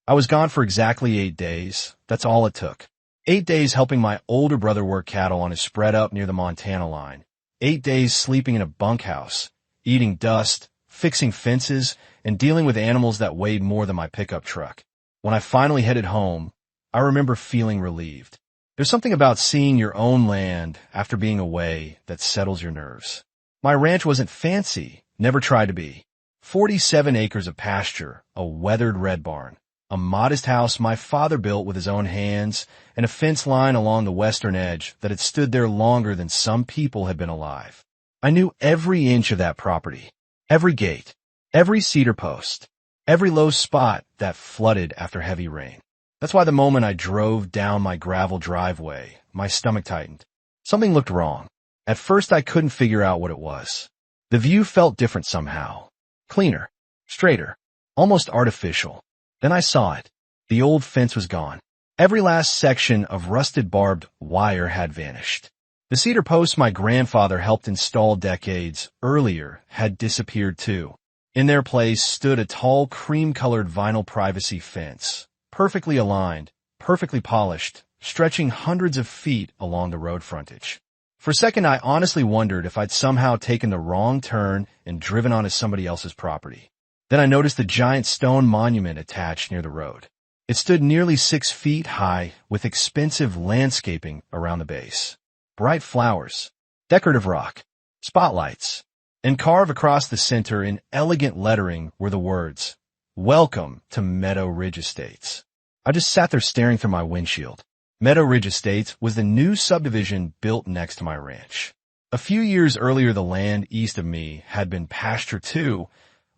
I was gone for exactly 8 days. That's all it took. 8 days helping my older brother work cattle on his spread up near the Montana line. 8 days sleeping in a bunkhouse, eating dust, fixing fences, and dealing with animals that weighed more than my pickup truck. When I finally headed home, I remember feeling relieved. There's something about seeing your own land after being away that settles your nerves. My ranch wasn't fancy, never tried to be. 47 acres of pasture, a weathered red barn, a modest house my father built with his own hands, and a fence line along the western edge that had stood there longer than some people had been alive. I knew every inch of that property, every gate, every cedar post, every low spot that flooded after heavy rain. That's why the moment I drove down my gravel driveway, my stomach tightened. Something looked wrong. At first I couldn't figure out what it was. The view felt different somehow. Cleaner, straighter, almost artificial. Then I saw it. The old fence was gone. Every last section of rusted barbed wire had vanished. The cedar posts my grandfather helped install decades earlier had disappeared too. In their place stood a tall cream-colored vinyl privacy fence, perfectly aligned, perfectly polished, stretching hundreds of feet along the road frontage. For a second, I honestly wondered if I'd somehow taken the wrong turn and driven onto somebody else's property. Then I noticed the giant stone monument attached near the road. It stood nearly 6 feet high with expensive landscaping around the base. Bright flowers, decorative rock, spotlights, and carved across the center in elegant lettering were the words, "Welcome to Meadow Ridge Estates." I just sat there staring through my windshield. Meadow Ridge Estates was the new subdivision built next to my ranch. A few years earlier, the land east of me had been pasture too,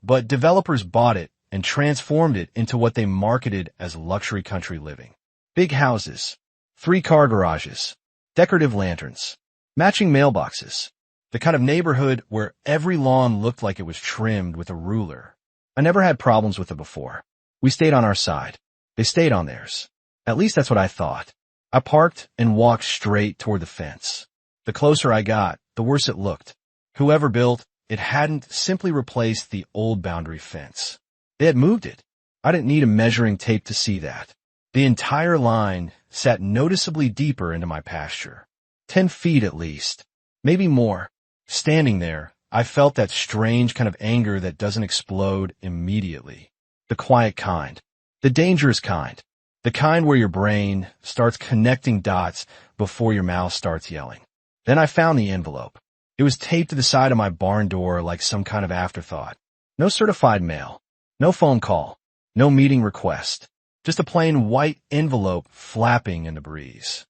but developers bought it and transformed it into what they marketed as luxury country living. Big houses, 3-car garages, decorative lanterns, matching mailboxes, the kind of neighborhood where every lawn looked like it was trimmed with a ruler. I never had problems with it before. We stayed on our side. They stayed on theirs. At least that's what I thought. I parked and walked straight toward the fence. The closer I got, the worse it looked. Whoever built it hadn't simply replaced the old boundary fence. They had moved it. I didn't need a measuring tape to see that. The entire line sat noticeably deeper into my pasture. 10 feet at least. Maybe more. Standing there, I felt that strange kind of anger that doesn't explode immediately. The quiet kind. The dangerous kind. The kind where your brain starts connecting dots before your mouth starts yelling. Then I found the envelope. It was taped to the side of my barn door like some kind of afterthought. No certified mail. No phone call. No meeting request. Just a plain white envelope flapping in the breeze.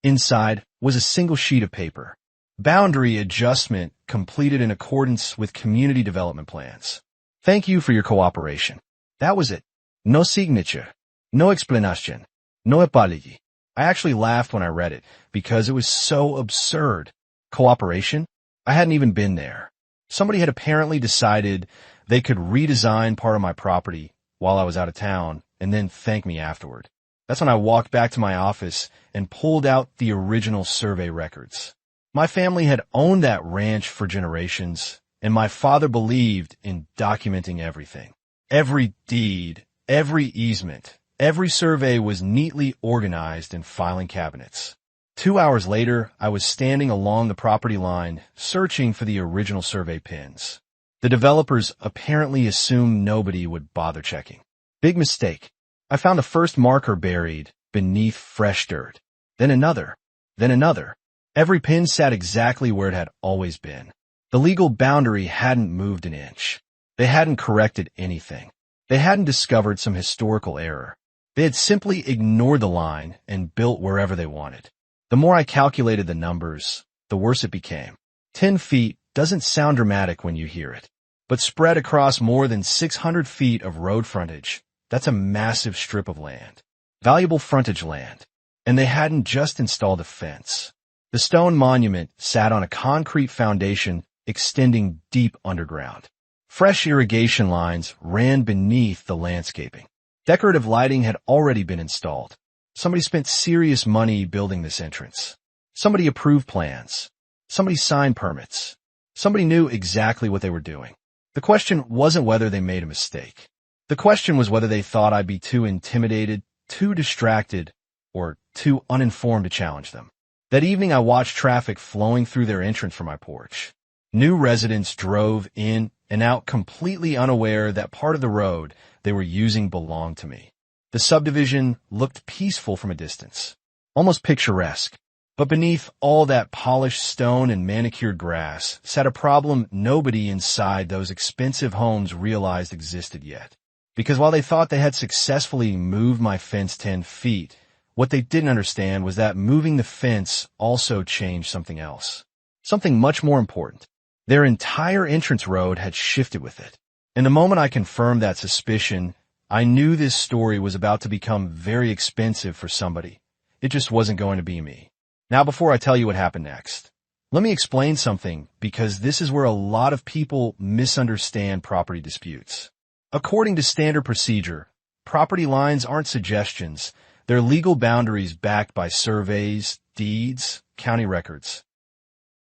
Inside was a single sheet of paper. Boundary adjustment completed in accordance with community development plans. Thank you for your cooperation. That was it. No signature. No explanation. No apology. I actually laughed when I read it because it was so absurd. Cooperation? I hadn't even been there. Somebody had apparently decided they could redesign part of my property while I was out of town and then thank me afterward. That's when I walked back to my office and pulled out the original survey records. My family had owned that ranch for generations, and my father believed in documenting everything. Every deed, every easement, every survey was neatly organized in filing cabinets. 2 hours later, I was standing along the property line, searching for the original survey pins. The developers apparently assumed nobody would bother checking. Big mistake. I found the first marker buried beneath fresh dirt. Then another. Then another. Every pin sat exactly where it had always been. The legal boundary hadn't moved an inch. They hadn't corrected anything. They hadn't discovered some historical error. They had simply ignored the line and built wherever they wanted. The more I calculated the numbers, the worse it became. 10 feet doesn't sound dramatic when you hear it, but spread across more than 600 feet of road frontage, that's a massive strip of land. Valuable frontage land. And they hadn't just installed a fence. The stone monument sat on a concrete foundation extending deep underground. Fresh irrigation lines ran beneath the landscaping. Decorative lighting had already been installed. Somebody spent serious money building this entrance. Somebody approved plans. Somebody signed permits. Somebody knew exactly what they were doing. The question wasn't whether they made a mistake. The question was whether they thought I'd be too intimidated, too distracted, or too uninformed to challenge them. That evening, I watched traffic flowing through their entrance from my porch. New residents drove in and out completely unaware that part of the road they were using belonged to me. The subdivision looked peaceful from a distance, almost picturesque. But beneath all that polished stone and manicured grass sat a problem nobody inside those expensive homes realized existed yet. Because while they thought they had successfully moved my fence 10 feet, what they didn't understand was that moving the fence also changed something else. Something much more important. Their entire entrance road had shifted with it. And the moment I confirmed that suspicion, I knew this story was about to become very expensive for somebody. It just wasn't going to be me. Now, before I tell you what happened next, let me explain something, because this is where a lot of people misunderstand property disputes. According to standard procedure, property lines aren't suggestions. They're legal boundaries backed by surveys, deeds, county records,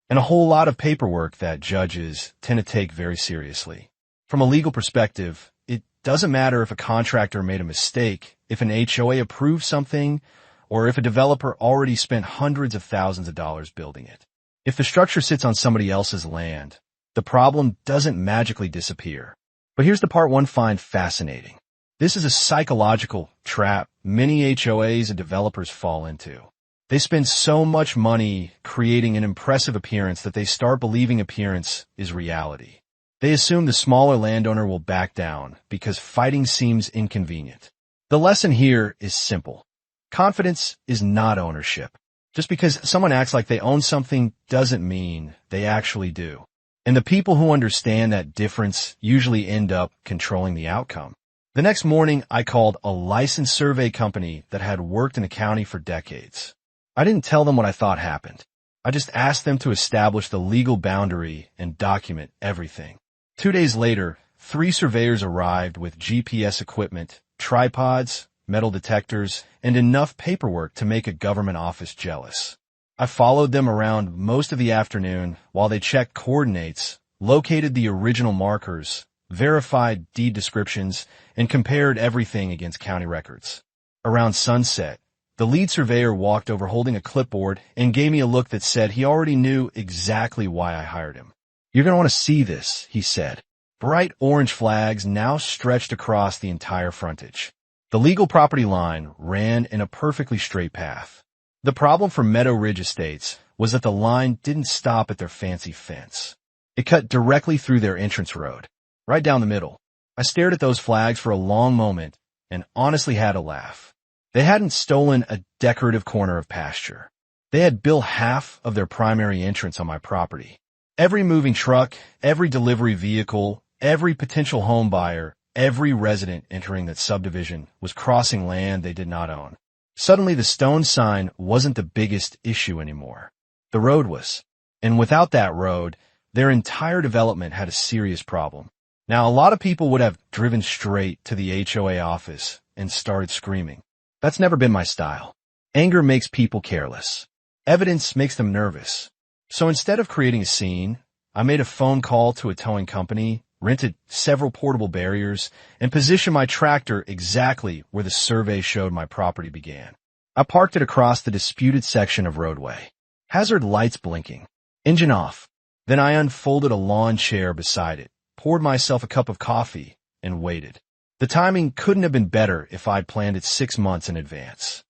and a whole lot of paperwork that judges tend to take very seriously. From a legal perspective, it doesn't matter if a contractor made a mistake, if an HOA approved something, or if a developer already spent hundreds of thousands of dollars building it. If the structure sits on somebody else's land, the problem doesn't magically disappear. But here's the part one find fascinating. This is a psychological trap many HOAs and developers fall into. They spend so much money creating an impressive appearance that they start believing appearance is reality. They assume the smaller landowner will back down because fighting seems inconvenient. The lesson here is simple. Confidence is not ownership. Just because someone acts like they own something doesn't mean they actually do. And the people who understand that difference usually end up controlling the outcome. The next morning, I called a licensed survey company that had worked in the county for decades. I didn't tell them what I thought happened. I just asked them to establish the legal boundary and document everything. 2 days later, 3 surveyors arrived with GPS equipment, tripods, metal detectors, and enough paperwork to make a government office jealous. I followed them around most of the afternoon while they checked coordinates, located the original markers, verified deed descriptions, and compared everything against county records. Around sunset, the lead surveyor walked over holding a clipboard and gave me a look that said he already knew exactly why I hired him. "You're going to want to see this," he said. Bright orange flags now stretched across the entire frontage. The legal property line ran in a perfectly straight path. The problem for Meadow Ridge Estates was that the line didn't stop at their fancy fence. It cut directly through their entrance road, right down the middle. I stared at those flags for a long moment and honestly had a laugh. They hadn't stolen a decorative corner of pasture. They had built half of their primary entrance on my property. Every moving truck, every delivery vehicle, every potential home buyer, every resident entering that subdivision was crossing land they did not own. Suddenly, the stone sign wasn't the biggest issue anymore. The road was. And without that road, their entire development had a serious problem. Now, a lot of people would have driven straight to the HOA office and started screaming. That's never been my style. Anger makes people careless. Evidence makes them nervous. So instead of creating a scene, I made a phone call to a towing company, rented several portable barriers, and positioned my tractor exactly where the survey showed my property began. I parked it across the disputed section of roadway. Hazard lights blinking. Engine off. Then I unfolded a lawn chair beside it, poured myself a cup of coffee, and waited. The timing couldn't have been better if I'd planned it 6 months in advance.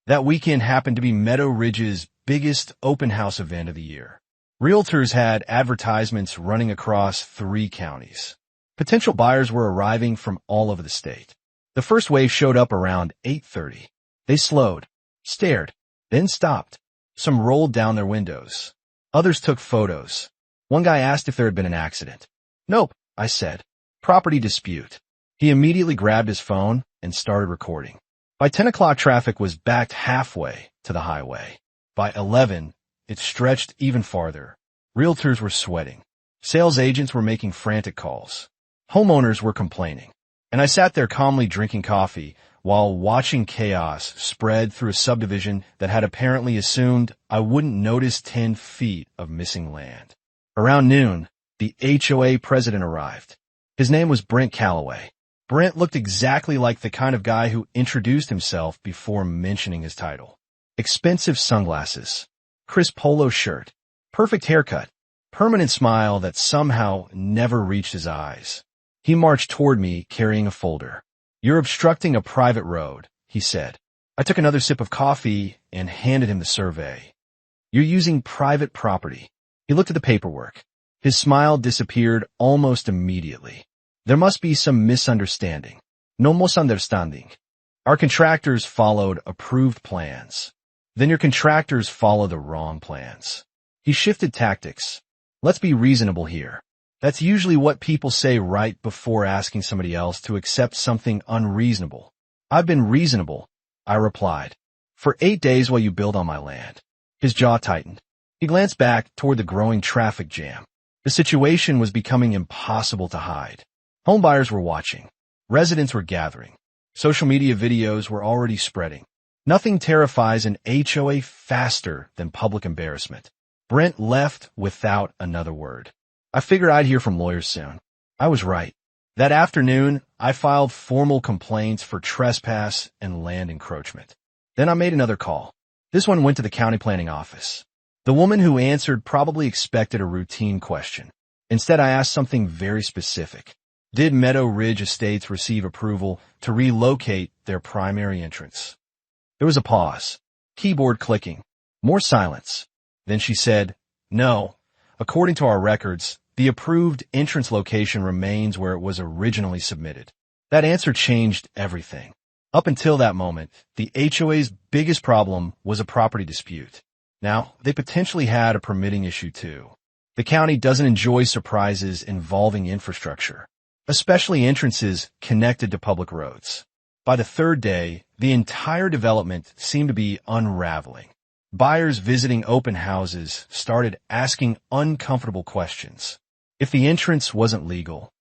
That weekend happened to be Meadow Ridge's biggest open house event of the year. Realtors had advertisements running across 3 counties. Potential buyers were arriving from all over the state. The first wave showed up around 8:30. They slowed, stared, then stopped. Some rolled down their windows. Others took photos. One guy asked if there had been an accident. "Nope," I said. "Property dispute." He immediately grabbed his phone and started recording. By 10 o'clock, traffic was backed halfway to the highway. By 11, it stretched even farther. Realtors were sweating. Sales agents were making frantic calls. Homeowners were complaining. And I sat there calmly drinking coffee while watching chaos spread through a subdivision that had apparently assumed I wouldn't notice 10 feet of missing land. Around noon, the HOA president arrived. His name was Brent Calloway. Brent looked exactly like the kind of guy who introduced himself before mentioning his title. Expensive sunglasses, crisp polo shirt, perfect haircut, permanent smile that somehow never reached his eyes. He marched toward me carrying a folder. "You're obstructing a private road," he said. I took another sip of coffee and handed him the survey. "You're using private property." He looked at the paperwork. His smile disappeared almost immediately. "There must be some misunderstanding." "No misunderstanding. Our contractors followed approved plans." "Then your contractors follow the wrong plans." He shifted tactics. "Let's be reasonable here." That's usually what people say right before asking somebody else to accept something unreasonable. "I've been reasonable," I replied. "For 8 days while you build on my land." His jaw tightened. He glanced back toward the growing traffic jam. The situation was becoming impossible to hide. Homebuyers were watching. Residents were gathering. Social media videos were already spreading. Nothing terrifies an HOA faster than public embarrassment. Brent left without another word. I figured I'd hear from lawyers soon. I was right. That afternoon, I filed formal complaints for trespass and land encroachment. Then I made another call. This one went to the county planning office. The woman who answered probably expected a routine question. Instead, I asked something very specific. Did Meadow Ridge Estates receive approval to relocate their primary entrance? There was a pause. Keyboard clicking. More silence. Then she said, "No. According to our records, the approved entrance location remains where it was originally submitted." That answer changed everything. Up until that moment, the HOA's biggest problem was a property dispute. Now, they potentially had a permitting issue too. The county doesn't enjoy surprises involving infrastructure, especially entrances connected to public roads. By the third day, the entire development seemed to be unraveling. Buyers visiting open houses started asking uncomfortable questions. If the entrance wasn't legal,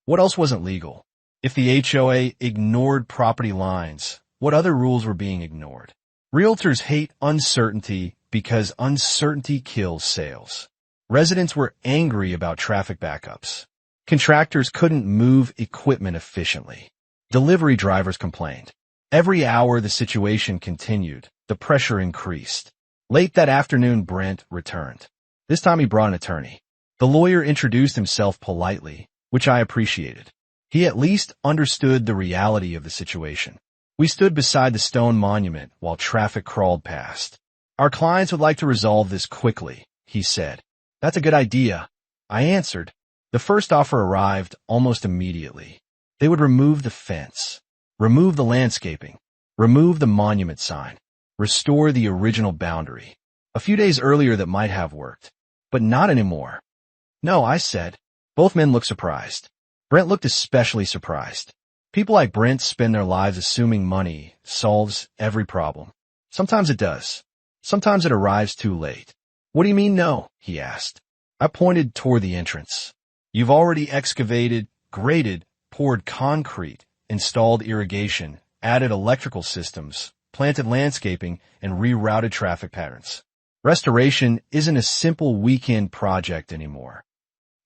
what else wasn't legal? If the HOA ignored property lines, what other rules were being ignored? Realtors hate uncertainty because uncertainty kills sales. Residents were angry about traffic backups. Contractors couldn't move equipment efficiently. Delivery drivers complained. Every hour the situation continued, the pressure increased. Late that afternoon, Brent returned. This time he brought an attorney. The lawyer introduced himself politely, which I appreciated. He at least understood the reality of the situation. We stood beside the stone monument while traffic crawled past. "Our clients would like to resolve this quickly," he said. "That's a good idea," I answered. The first offer arrived almost immediately. They would remove the fence, remove the landscaping, remove the monument sign, restore the original boundary. A few days earlier that might have worked, but not anymore. "No," I said. Both men looked surprised. Brent looked especially surprised. People like Brent spend their lives assuming money solves every problem. Sometimes it does. Sometimes it arrives too late. "What do you mean no?" he asked. I pointed toward the entrance. "You've already excavated, graded, poured concrete, installed irrigation, added electrical systems, planted landscaping, and rerouted traffic patterns. Restoration isn't a simple weekend project anymore."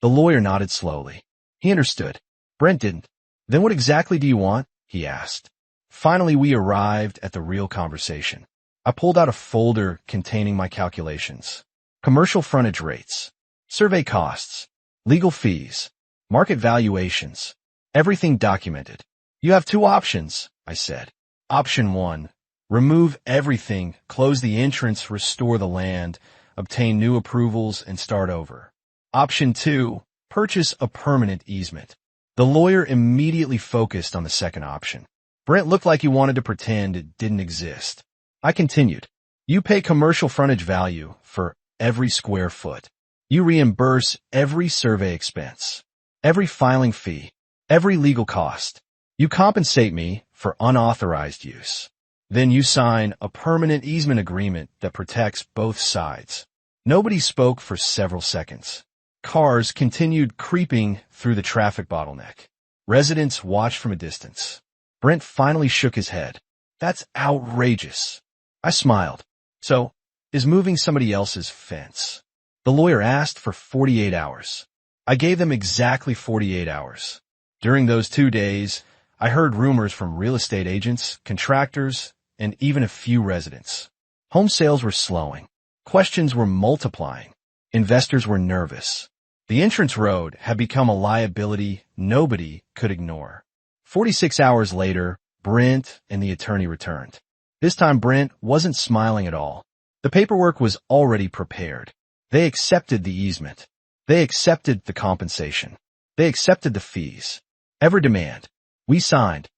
The lawyer nodded slowly. He understood. Brent didn't. "Then what exactly do you want?" he asked. Finally, we arrived at the real conversation. I pulled out a folder containing my calculations. Commercial frontage rates, survey costs, legal fees, market valuations, everything documented. "You have two options," I said. "Option 1, remove everything, close the entrance, restore the land, obtain new approvals, and start over. Option 2, purchase a permanent easement." The lawyer immediately focused on the second option. Brent looked like he wanted to pretend it didn't exist. I continued. "You pay commercial frontage value for every square foot. You reimburse every survey expense, every filing fee, every legal cost. You compensate me for unauthorized use. Then you sign a permanent easement agreement that protects both sides." Nobody spoke for several seconds. Cars continued creeping through the traffic bottleneck. Residents watched from a distance. Brent finally shook his head. "That's outrageous." I smiled. "So, is moving somebody else's fence?" The lawyer asked for 48 hours. I gave them exactly 48 hours. During those 2 days, I heard rumors from real estate agents, contractors, and even a few residents. Home sales were slowing. Questions were multiplying. Investors were nervous. The entrance road had become a liability nobody could ignore. 46 hours later, Brent and the attorney returned. This time Brent wasn't smiling at all. The paperwork was already prepared. They accepted the easement. They accepted the compensation. They accepted the fees. Every demand. We signed.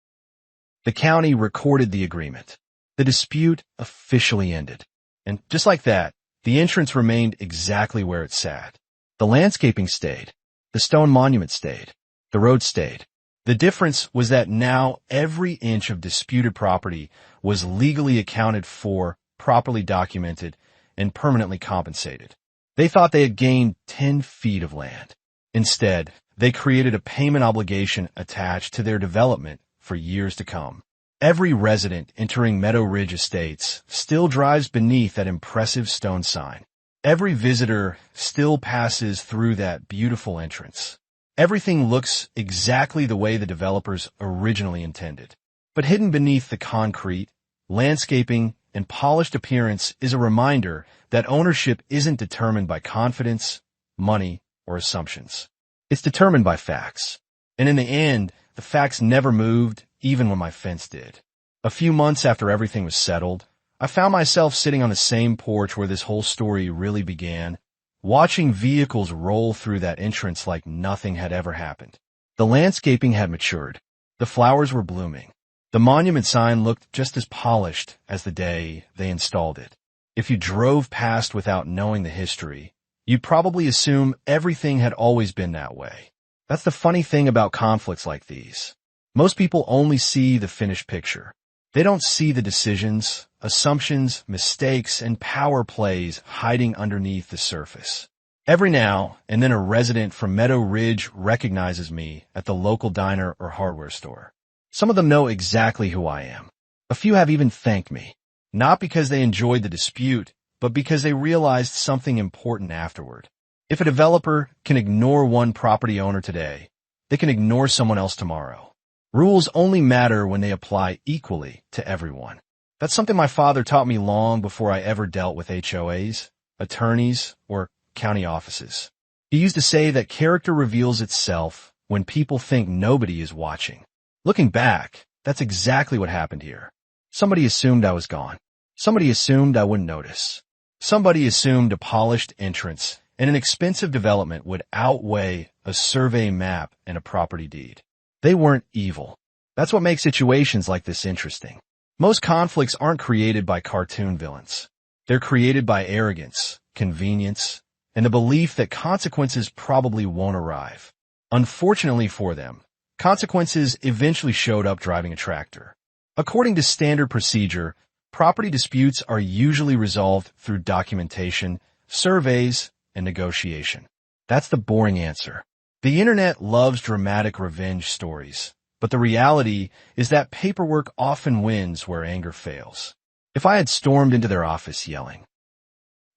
The county recorded the agreement. The dispute officially ended. And just like that, the entrance remained exactly where it sat. The landscaping stayed. The stone monument stayed. The road stayed. The difference was that now every inch of disputed property was legally accounted for, properly documented, and permanently compensated. They thought they had gained 10 feet of land. Instead, they created a payment obligation attached to their development for years to come. Every resident entering Meadow Ridge Estates still drives beneath that impressive stone sign. Every visitor still passes through that beautiful entrance. Everything looks exactly the way the developers originally intended. But hidden beneath the concrete, landscaping, and polished appearance is a reminder that ownership isn't determined by confidence, money, or assumptions. It's determined by facts. And in the end, the facts never moved, even when my fence did. A few months after everything was settled, I found myself sitting on the same porch where this whole story really began, watching vehicles roll through that entrance like nothing had ever happened. The landscaping had matured. The flowers were blooming. The monument sign looked just as polished as the day they installed it. If you drove past without knowing the history, you'd probably assume everything had always been that way. That's the funny thing about conflicts like these. Most people only see the finished picture. They don't see the decisions, assumptions, mistakes, and power plays hiding underneath the surface. Every now and then a resident from Meadow Ridge recognizes me at the local diner or hardware store. Some of them know exactly who I am. A few have even thanked me, not because they enjoyed the dispute, but because they realized something important afterward. If a developer can ignore one property owner today, they can ignore someone else tomorrow. Rules only matter when they apply equally to everyone. That's something my father taught me long before I ever dealt with HOAs, attorneys, or county offices. He used to say that character reveals itself when people think nobody is watching. Looking back, that's exactly what happened here. Somebody assumed I was gone. Somebody assumed I wouldn't notice. Somebody assumed a polished entrance and an expensive development would outweigh a survey map and a property deed. They weren't evil. That's what makes situations like this interesting. Most conflicts aren't created by cartoon villains. They're created by arrogance, convenience, and the belief that consequences probably won't arrive. Unfortunately for them, consequences eventually showed up driving a tractor. According to standard procedure, property disputes are usually resolved through documentation, surveys, and negotiation. That's the boring answer. The internet loves dramatic revenge stories, but the reality is that paperwork often wins where anger fails. If I had stormed into their office yelling,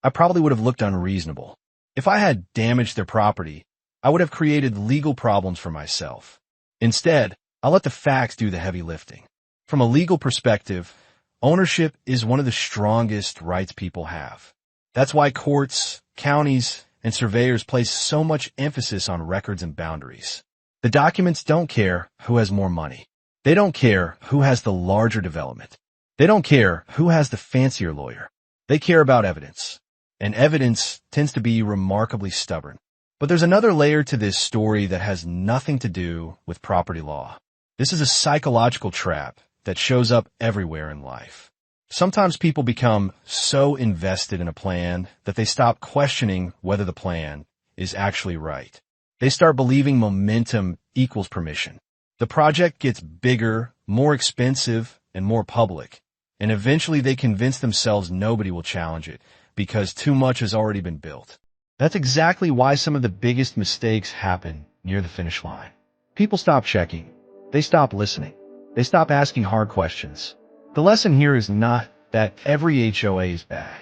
I probably would have looked unreasonable. If I had damaged their property, I would have created legal problems for myself. Instead, I let the facts do the heavy lifting. From a legal perspective, ownership is one of the strongest rights people have. That's why courts, counties, and surveyors place so much emphasis on records and boundaries. The documents don't care who has more money. They don't care who has the larger development. They don't care who has the fancier lawyer. They care about evidence. And evidence tends to be remarkably stubborn. But there's another layer to this story that has nothing to do with property law. This is a psychological trap that shows up everywhere in life. Sometimes people become so invested in a plan that they stop questioning whether the plan is actually right. They start believing momentum equals permission. The project gets bigger, more expensive, and more public, and eventually they convince themselves nobody will challenge it because too much has already been built. That's exactly why some of the biggest mistakes happen near the finish line. People stop checking. They stop listening. They stop asking hard questions. The lesson here is not that every HOA is bad.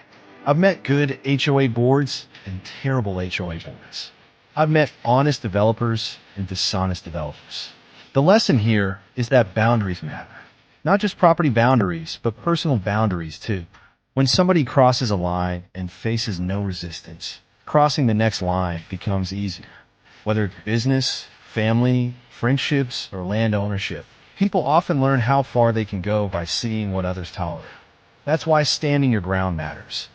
I've met good HOA boards and terrible HOA boards. I've met honest developers and dishonest developers. The lesson here is that boundaries matter. Not just property boundaries, but personal boundaries too. When somebody crosses a line and faces no resistance, crossing the next line becomes easier. Whether it's business, family, friendships, or land ownership, people often learn how far they can go by seeing what others tolerate. That's why standing your ground matters,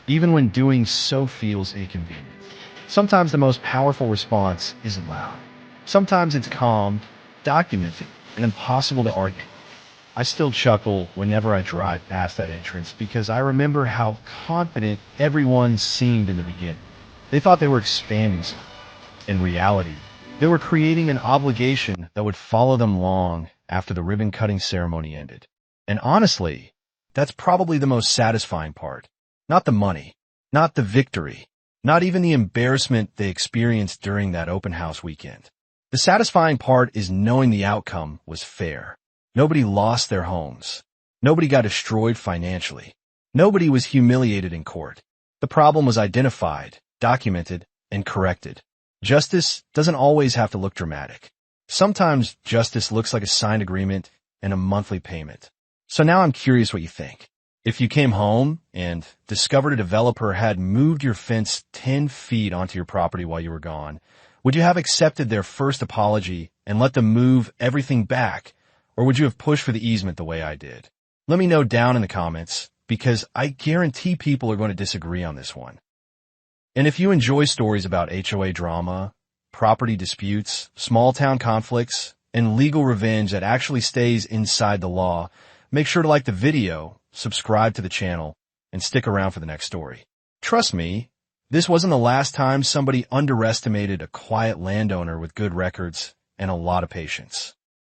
even when doing so feels inconvenient. Sometimes the most powerful response isn't loud. Sometimes it's calm, documented, and impossible to argue. I still chuckle whenever I drive past that entrance because I remember how confident everyone seemed in the beginning. They thought they were expanding something. In reality, they were creating an obligation that would follow them long after the ribbon-cutting ceremony ended. And honestly, that's probably the most satisfying part. Not the money, not the victory, not even the embarrassment they experienced during that open house weekend. The satisfying part is knowing the outcome was fair. Nobody lost their homes. Nobody got destroyed financially. Nobody was humiliated in court. The problem was identified, documented, and corrected. Justice doesn't always have to look dramatic. Sometimes justice looks like a signed agreement and a monthly payment. So now I'm curious what you think. If you came home and discovered a developer had moved your fence 10 feet onto your property while you were gone, would you have accepted their first apology and let them move everything back, or would you have pushed for the easement the way I did? Let me know down in the comments, because I guarantee people are going to disagree on this one. And if you enjoy stories about HOA drama, property disputes, small town conflicts, and legal revenge that actually stays inside the law, make sure to like the video, subscribe to the channel, and stick around for the next story. Trust me, this wasn't the last time somebody underestimated a quiet landowner with good records and a lot of patience.